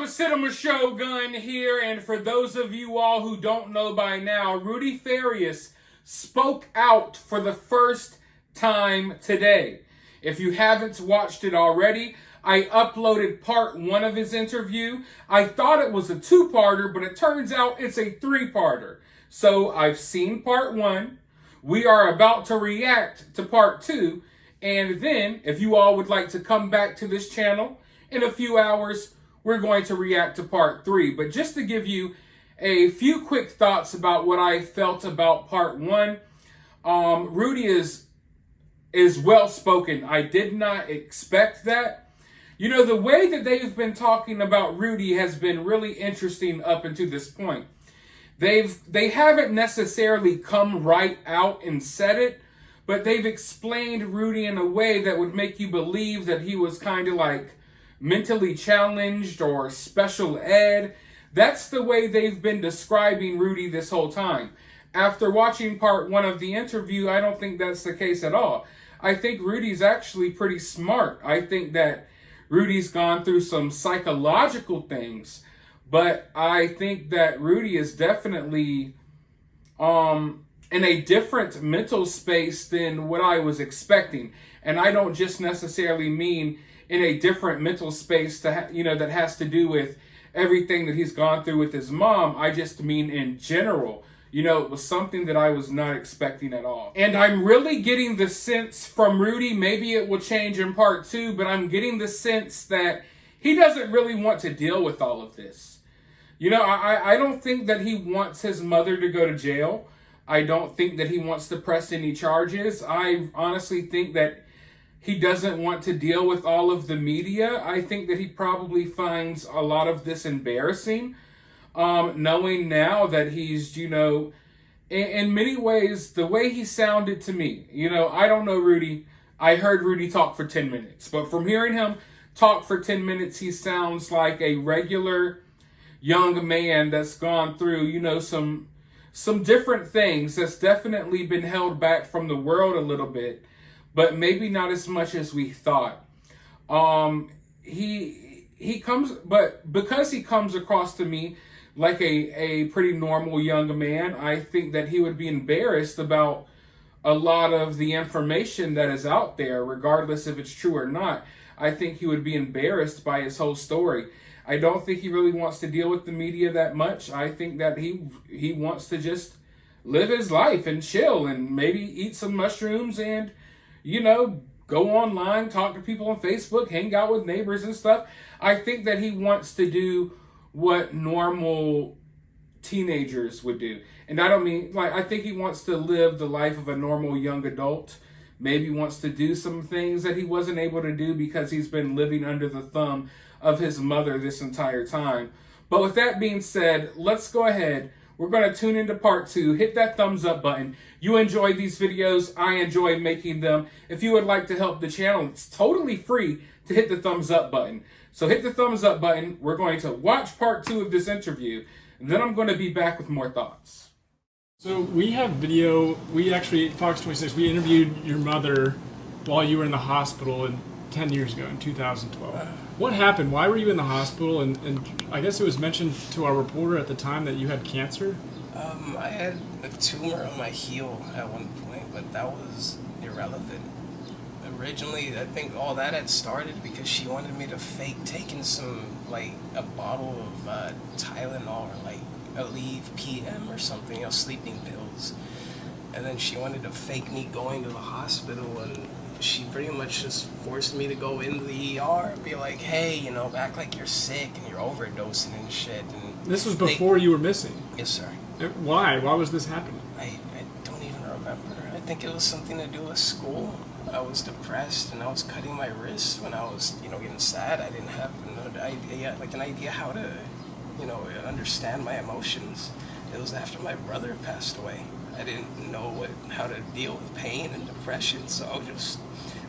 the Cinema Shogun here, and for those of you all who don't know by now, Rudy Farias spoke out for the first time today. If you haven't watched it already, I uploaded part 1 of his interview. I thought it was a 2-parter, but it turns out it's a 3-parter. So I've seen part 1. We are about to react to part 2. And then, if you all would like to come back to this channel in a few hours, we're going to react to part 3. But just to give you a few quick thoughts about what I felt about part 1, Rudy is well-spoken. I did not expect that. You know, the way that they've been talking about Rudy has been really interesting up until this point. They haven't necessarily come right out and said it, but they've explained Rudy in a way that would make you believe that he was kind of like mentally challenged or special ed. That's the way they've been describing Rudy this whole time. After watching part 1 of the interview, I don't think that's the case at all. I think Rudy's actually pretty smart. I think that Rudy's gone through some psychological things, but I think that Rudy is definitely in a different mental space than what I was expecting. And I don't just necessarily mean in a different mental space that has to do with everything that he's gone through with his mom. I just mean in general. You know, it was something that I was not expecting at all. And I'm really getting the sense from Rudy, maybe it will change in part 2, but I'm getting the sense that he doesn't really want to deal with all of this. You know, I don't think that he wants his mother to go to jail. I don't think that he wants to press any charges. I honestly think that he doesn't want to deal with all of the media. I think that he probably finds a lot of this embarrassing. Knowing now that he's, you know, in many ways, the way he sounded to me, you know, I don't know Rudy. I heard Rudy talk for 10 minutes, but from hearing him talk for 10 minutes, he sounds like a regular young man that's gone through, you know, some different things, that's definitely been held back from the world a little bit, but maybe not as much as we thought. He comes, but because he comes across to me like a pretty normal young man, I think that he would be embarrassed about a lot of the information that is out there, regardless if it's true or not. I think he would be embarrassed by his whole story. I don't think he really wants to deal with the media that much. I think that he wants to just live his life and chill and maybe eat some mushrooms and, you know, go online, talk to people on Facebook, hang out with neighbors and stuff. I think that he wants to do what normal teenagers would do. And I don't mean, like, I think he wants to live the life of a normal young adult. Maybe wants to do some things that he wasn't able to do because he's been living under the thumb of his mother this entire time. But with that being said, let's go ahead. We're going to tune into part 2. Hit that thumbs up button. You enjoy these videos. I enjoy making them. If you would like to help the channel, it's totally free to hit the thumbs up button. So hit the thumbs up button. We're going to watch part 2 of this interview. And then I'm going to be back with more thoughts. So we have video. We actually, Fox 26, we interviewed your mother while you were in the hospital 10 years ago in 2012. What happened? Why were you in the hospital? And I guess it was mentioned to our reporter at the time that you had cancer. I had a tumor on my heel at one point, but that was irrelevant. Originally, I think all that had started because she wanted me to fake taking some, like, a bottle of Tylenol or, like, Aleve PM or something, you know, sleeping pills. And then she wanted to fake me going to the hospital, and she pretty much just forced me to go into the ER and be like, hey, you know, act like you're sick and you're overdosing and shit. And this was before you were missing? Yes, sir. Why? Why was this happening? I don't even remember. I think it was something to do with school. I was depressed and I was cutting my wrists when I was, you know, getting sad. I didn't have an idea how to, you know, understand my emotions. It was after my brother passed away. I didn't know how to deal with pain and depression, so I would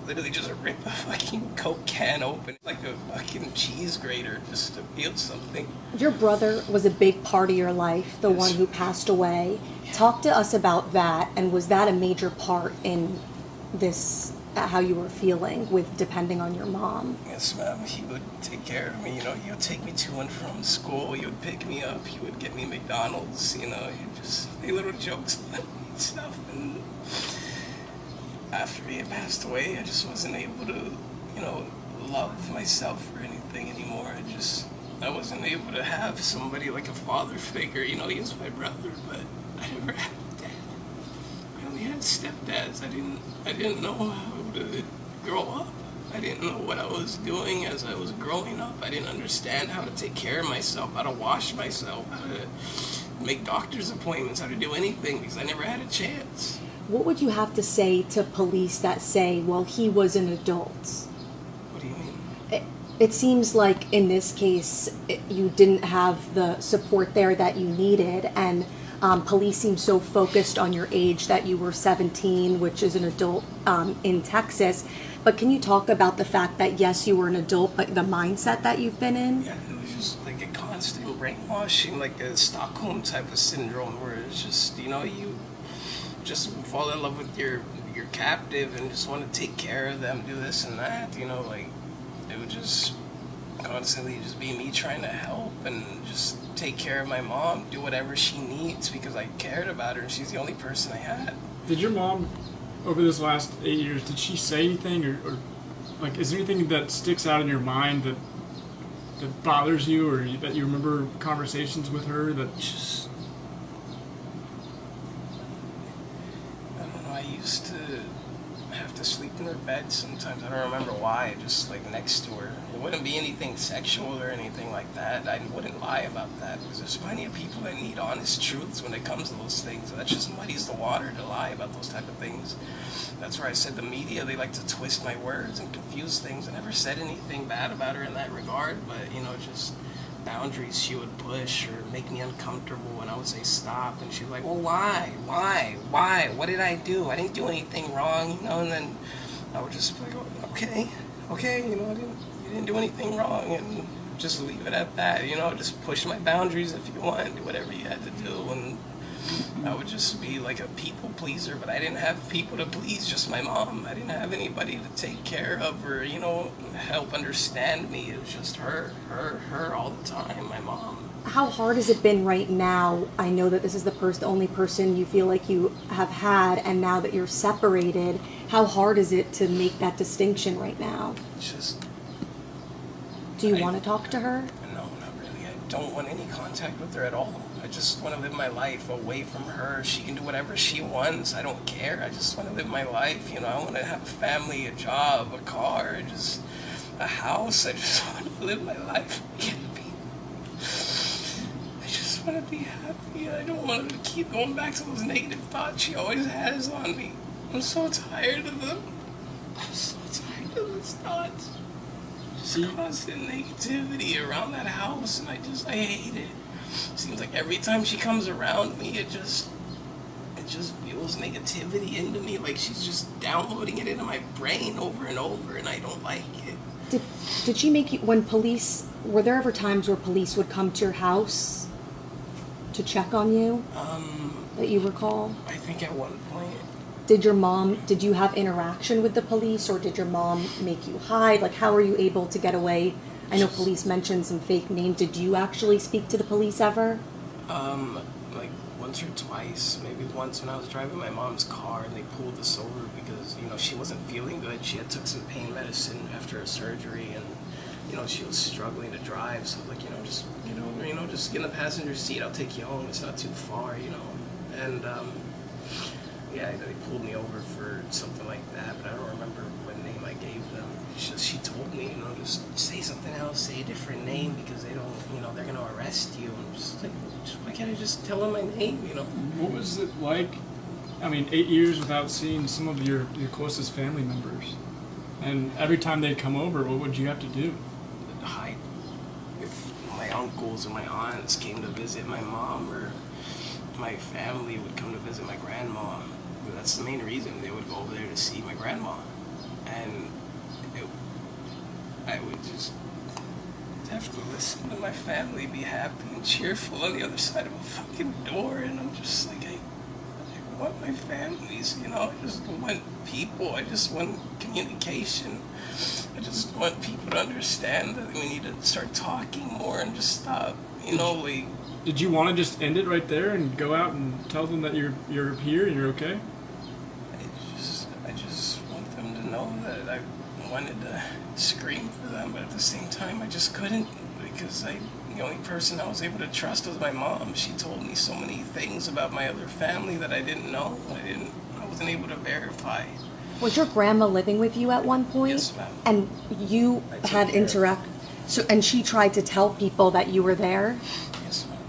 literally just rip a fucking Coke can open like a fucking cheese grater just to feel something. Your brother was a big part of your life, the one who passed away. Talk to us about that, and was that a major part in this at how you were feeling with depending on your mom. Yes, ma'am. He would take care of me. You know, he would take me to and from school. He would pick me up. He would get me McDonald's. You know, he just say little jokes and stuff. And after he had passed away, I just wasn't able to, you know, love myself or anything anymore. I wasn't able to have somebody like a father figure. You know, he was my brother, but I never had a dad. I only had stepdads. I didn't know how to grow up. I didn't know what I was doing as I was growing up. I didn't understand how to take care of myself, how to wash myself, how to make doctor's appointments, how to do anything, because I never had a chance. What would you have to say to police that say, well, he was an adult? What do you mean? It seems like in this case, you didn't have the support there that you needed, and police seem so focused on your age that you were 17, which is an adult in Texas. But can you talk about the fact that, yes, you were an adult, but the mindset that you've been in? Yeah, it was just like a constant brainwashing, like a Stockholm type of syndrome, where it's just, you know, you just fall in love with your captive and just want to take care of them, do this and that, you know, like, it would just constantly just be me trying to help and just take care of my mom, do whatever she needs because I cared about her and she's the only person I had. Did your mom, over this last 8 years, did she say anything or like, is there anything that sticks out in your mind that bothers you, or that you remember conversations with her that Just, I don't know, I used to have to sleep in her bed sometimes. I don't remember why, just like next to her. It wouldn't be anything sexual or anything like that. I wouldn't lie about that because there's plenty of people that need honest truths when it comes to those things. That just muddies the water to lie about those type of things. That's where I said the media, they like to twist my words and confuse things. I never said anything bad about her in that regard, but, you know, just boundaries she would push or make me uncomfortable, and I would say stop, and she'd be like, well, why, what did I do? I didn't do anything wrong, you know. And then I would just be like, oh, okay, you know, you didn't do anything wrong, and just leave it at that, you know. Just push my boundaries if you want, do whatever you had to do. And I would just be like a people pleaser, but I didn't have people to please, just my mom. I didn't have anybody to take care of or, you know, help understand me. It was just her all the time, my mom. How hard has it been right now? I know that this is the only person you feel like you have had, and now that you're separated, how hard is it to make that distinction right now? It's just... Do you want to talk to her? No, not really. I don't want any contact with her at all. I just want to live my life away from her. She can do whatever she wants. I don't care. I just want to live my life. You know, I want to have a family, a job, a car, just a house. I just want to live my life. I just want to be happy. I don't want to keep going back to those negative thoughts she always has on me. I'm so tired of them. I'm so tired of those thoughts. Just constant negativity around that house, and I hate it. Seems like every time she comes around me, it just feels negativity into me, like she's just downloading it into my brain over and over, and I don't like it. Did she make you, were there ever times where police would come to your house to check on you, that you recall? I think at one point. Did you have interaction with the police, or did your mom make you hide? Like, how were you able to get away? I know police mentioned some fake names. Did you actually speak to the police ever? Like once or twice. Maybe once when I was driving my mom's car and they pulled us over because, you know, she wasn't feeling good. She had took some pain medicine after a surgery, and, you know, she was struggling to drive. So like, just get in the passenger seat. I'll take you home. It's not too far, you know. And yeah, they pulled me over for something like that, but I don't remember what name I gave them. She told me, just say something else, say a different name, because they don't, they're gonna arrest you. And just like, why can't I just tell them my name, What was it like? I mean, 8 years without seeing some of your closest family members, and every time they'd come over, what would you have to do? Hide. If my uncles and my aunts came to visit my mom, or my family would come to visit my grandma, that's the main reason they would go over there to see my grandma, and I would just have to listen to my family be happy and cheerful on the other side of a fucking door, and I'm just like, I want my families, you know. I just want people. I just want communication. I just want people to understand that we need to start talking more and just stop, you know, like... Did you want to just end it right there and go out and tell them that you're here and you're okay? I just want them to know that I wanted to scream for them, but at the same time, I just couldn't, because the only person I was able to trust was my mom. She told me so many things about my other family that I didn't know. I wasn't able to verify. Was your grandma living with you at one point? Yes, ma'am. And you had and she tried to tell people that you were there? Yes, ma'am.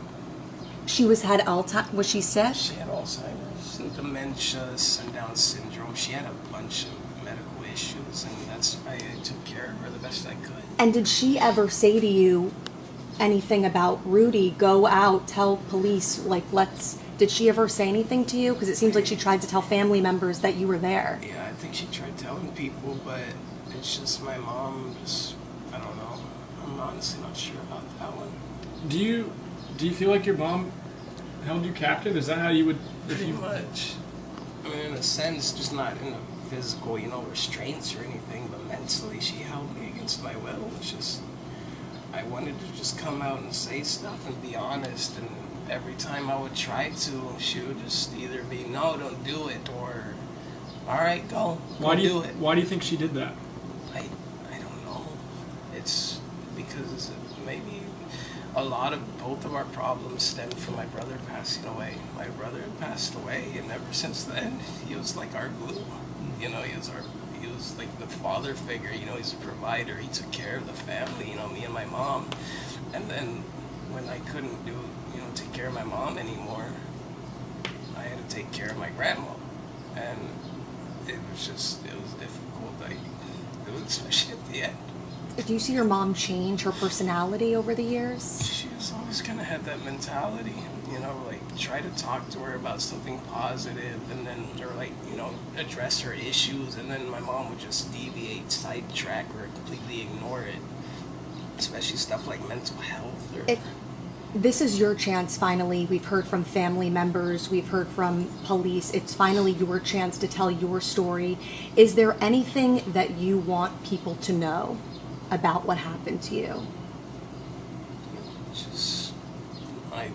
She had Alzheimer's. Was she sick? She had Alzheimer's and dementia and Down syndrome. She had a bunch of medical issues, and that's why I took care of her the best I could. And did she ever say to you anything about Rudy, go out, tell police, like, did she ever say anything to you? Because it seems like she tried to tell family members that you were there. Yeah, I think she tried telling people, but it's just my mom, I don't know. I'm honestly not sure about that one. Do you feel like your mom held you captive? Is that how you would... Pretty much. I mean, in a sense, just not in a physical, restraints or anything, but mentally she held me against my will. It's just, I wanted to just come out and say stuff and be honest, and every time I would try to, she would just either be, no, don't do it, or, all right, go do it. Why do you think she did that? I don't know. It's because maybe a lot of both of our problems stemmed from my brother passing away. My brother had passed away, and ever since then, he was like our glue. He was like the father figure. He's a provider. He took care of the family. Me and my mom. And then when I couldn't take care of my mom anymore, I had to take care of my grandma, and it was difficult. Especially at the end. Did you see your mom change her personality over the years? She's always kind of had that mentality, try to talk to her about something positive, and then, address her issues, and then my mom would just deviate, sidetrack, or completely ignore it, especially stuff like mental health. This is your chance, finally. We've heard from family members, we've heard from police. It's finally your chance to tell your story. Is there anything that you want people to know about what happened to you? I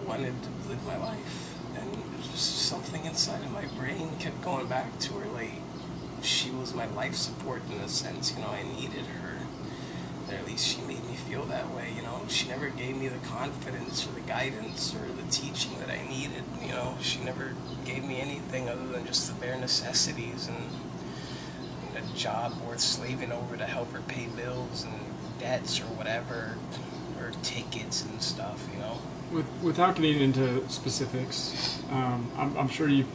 wanted to live my life, and just something inside of my brain kept going back to her. Like, she was my life support in a sense. I needed her, or at least she made me feel that way. She never gave me the confidence or the guidance or the teaching that I needed. She never gave me anything other than just the bare necessities and a job worth slaving over to help her pay bills and debts or whatever, or tickets and stuff, Without getting into specifics, I'm sure you've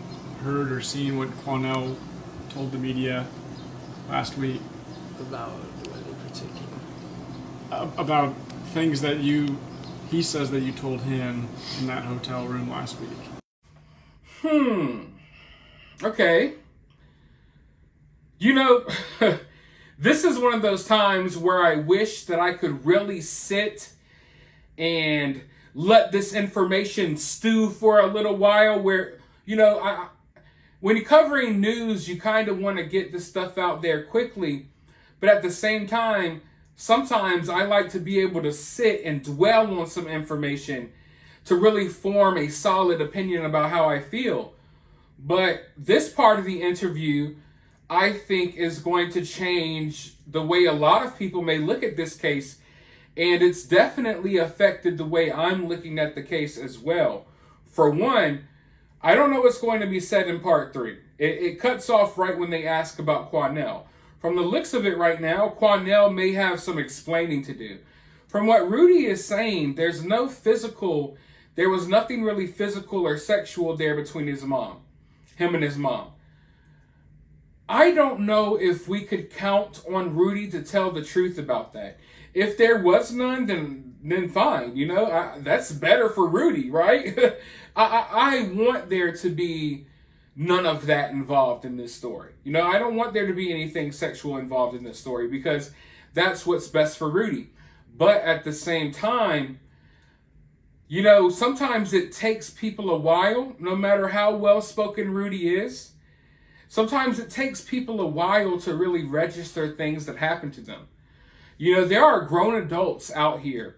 heard or seen what Quanell told the media last week. About what in particular? About things that he says that you told him in that hotel room last week. Okay. This is one of those times where I wish that I could really sit and let this information stew for a little while, where, when you're covering news, you kind of want to get this stuff out there quickly. But at the same time, sometimes I like to be able to sit and dwell on some information to really form a solid opinion about how I feel. But this part of the interview, I think, is going to change the way a lot of people may look at this case. And it's definitely affected the way I'm looking at the case as well. For one, I don't know what's going to be said in part 3. It cuts off right when they ask about Quanell. From the looks of it right now, Quanell may have some explaining to do. From what Rudy is saying, there was nothing really physical or sexual there between him and his mom. I don't know if we could count on Rudy to tell the truth about that. If there was none, then fine. That's better for Rudy, right? I want there to be none of that involved in this story. I don't want there to be anything sexual involved in this story, because that's what's best for Rudy. But at the same time, You know, sometimes it takes people a while, no matter how well-spoken Rudy is. Sometimes it takes people a while to really register things that happen to them. You know, there are grown adults out here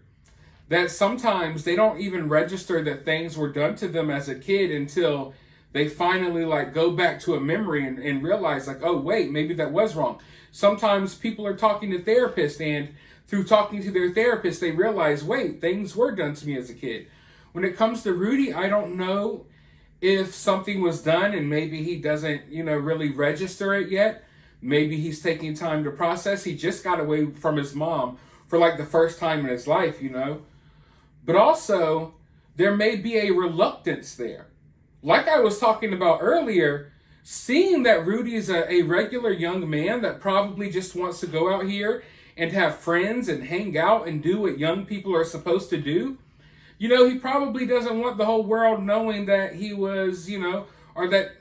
that sometimes they don't even register that things were done to them as a kid until they finally like go back to a memory and realize like, oh wait, maybe that was wrong. Sometimes people are talking to therapists, and through talking to their therapist, they realize, wait, things were done to me as a kid. When it comes to Rudy, I don't know if something was done and maybe he doesn't, you know, really register it yet. Maybe he's taking time to process. He just got away from his mom for like the first time in his life, you know. But also, there may be a reluctance there. Like I was talking about earlier, seeing that Rudy is a regular young man that probably just wants to go out here and have friends and hang out and do what young people are supposed to do, you know, he probably doesn't want the whole world knowing that he was, you know, or that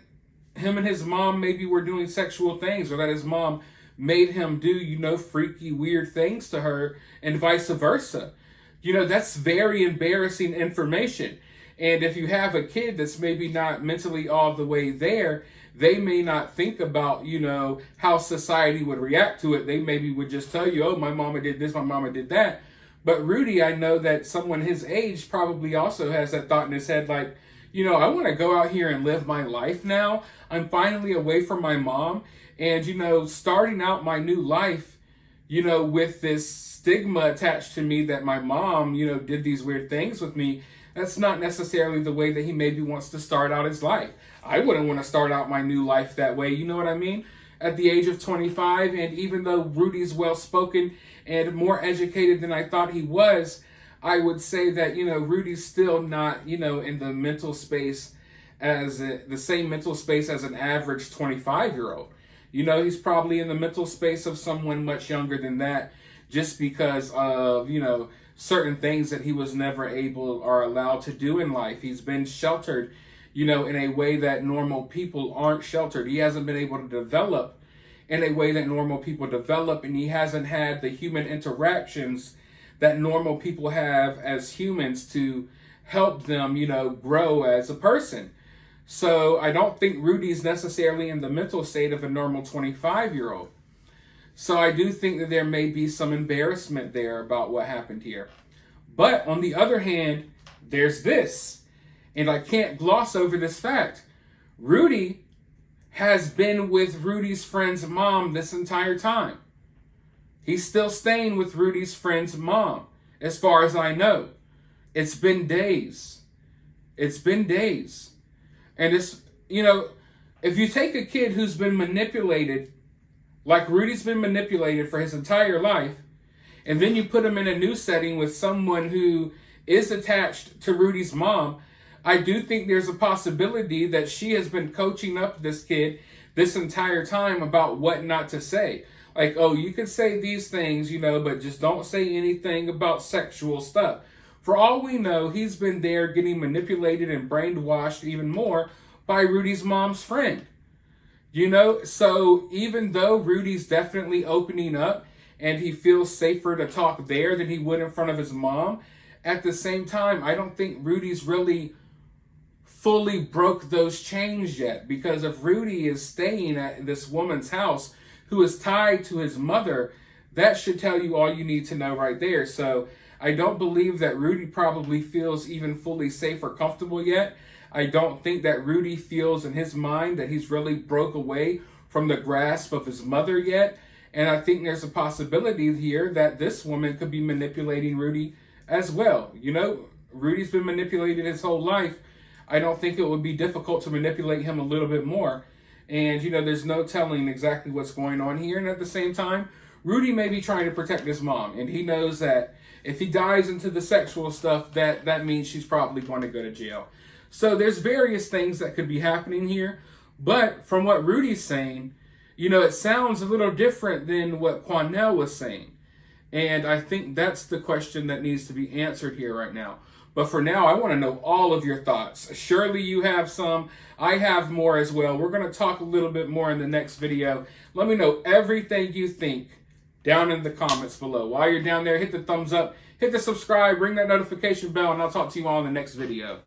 him and his mom maybe were doing sexual things, or that his mom made him do, you know, freaky, weird things to her, and vice versa. You know, that's very embarrassing information. And if you have a kid that's maybe not mentally all the way there, they may not think about, you know, how society would react to it. They maybe would just tell you, oh, my mama did this, my mama did that. But Rudy, I know that someone his age probably also has that thought in his head, like, you know, I want to go out here and live my life now. I'm finally away from my mom. And, you know, starting out my new life, you know, with this stigma attached to me that my mom, you know, did these weird things with me, that's not necessarily the way that he maybe wants to start out his life. I wouldn't want to start out my new life that way, you know what I mean? At the age of 25, and even though Rudy's well-spoken and more educated than I thought he was, I would say that, you know, Rudy's still not, you know, in the mental space the same mental space as an average 25-year-old. You know, he's probably in the mental space of someone much younger than that, just because of, you know, certain things that he was never able or allowed to do in life. He's been sheltered, you know, in a way that normal people aren't sheltered. He hasn't been able to develop in a way that normal people develop, and he hasn't had the human interactions that normal people have as humans to help them, you know, grow as a person. So I don't think Rudy's necessarily in the mental state of a normal 25-year-old. So I do think that there may be some embarrassment there about what happened here. But on the other hand, there's this, and I can't gloss over this fact. Rudy has been with Rudy's friend's mom this entire time. He's still staying with Rudy's friend's mom, as far as I know. It's been days. It's been days. And it's, you know, if you take a kid who's been manipulated, like Rudy's been manipulated for his entire life, and then you put him in a new setting with someone who is attached to Rudy's mom, I do think there's a possibility that she has been coaching up this kid this entire time about what not to say. Like, oh, you can say these things, you know, but just don't say anything about sexual stuff. For all we know, he's been there getting manipulated and brainwashed even more by Rudy's mom's friend. You know, so even though Rudy's definitely opening up and he feels safer to talk there than he would in front of his mom, at the same time, I don't think Rudy's really fully broke those chains yet. Because if Rudy is staying at this woman's house who is tied to his mother, that should tell you all you need to know right there. So I don't believe that Rudy probably feels even fully safe or comfortable yet. I don't think that Rudy feels in his mind that he's really broke away from the grasp of his mother yet. And I think there's a possibility here that this woman could be manipulating Rudy as well. You know, Rudy's been manipulated his whole life. I don't think it would be difficult to manipulate him a little bit more. And, you know, there's no telling exactly what's going on here. And at the same time, Rudy may be trying to protect his mom. And he knows that if he dives into the sexual stuff, that means she's probably going to go to jail. So there's various things that could be happening here. But from what Rudy's saying, you know, it sounds a little different than what Quanell was saying. And I think that's the question that needs to be answered here right now. But for now, I want to know all of your thoughts. Surely you have some. I have more as well. We're going to talk a little bit more in the next video. Let me know everything you think down in the comments below. While you're down there, hit the thumbs up, hit the subscribe, ring that notification bell, and I'll talk to you all in the next video.